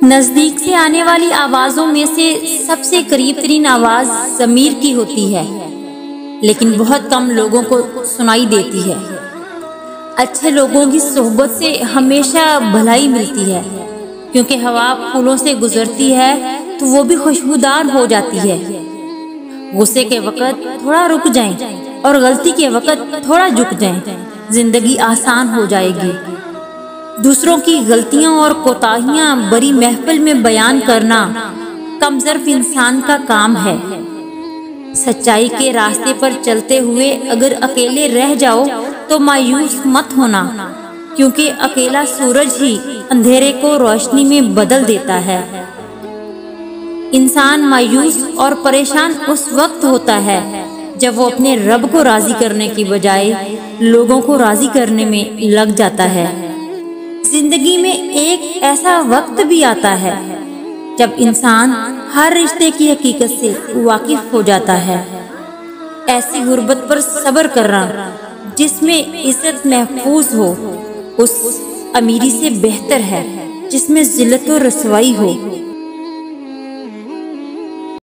نزدیک سے آنے والی آوازوں میں سے سب سے قریب ترین آواز ضمیر کی ہوتی ہے، لیکن بہت کم لوگوں کو سنائی دیتی ہے۔ اچھے لوگوں کی صحبت سے ہمیشہ بھلائی ملتی ہے، کیونکہ ہوا پھولوں سے گزرتی ہے تو وہ بھی خوشبودار ہو جاتی ہے۔ غصے کے وقت تھوڑا رک جائیں اور غلطی کے وقت تھوڑا جھک جائیں، زندگی آسان ہو جائے گی۔ دوسروں کی غلطیاں اور کوتاہیاں بڑی محفل میں بیان کرنا کم ظرف انسان کا کام ہے۔ سچائی کے راستے پر چلتے ہوئے اگر اکیلے رہ جاؤ تو مایوس مت ہونا، کیونکہ اکیلا سورج ہی اندھیرے کو روشنی میں بدل دیتا ہے۔ انسان مایوس اور پریشان اس وقت ہوتا ہے جب وہ اپنے رب کو راضی کرنے کی بجائے لوگوں کو راضی کرنے میں لگ جاتا ہے۔ زندگی میں ایک ایسا وقت بھی آتا ہے جب انسان ہر رشتے کی حقیقت سے واقف ہو جاتا ہے۔ ایسی غربت پر صبر کرنا جس میں عزت محفوظ ہو اس امیری سے بہتر ہے جس میں ذلت و رسوائی ہو۔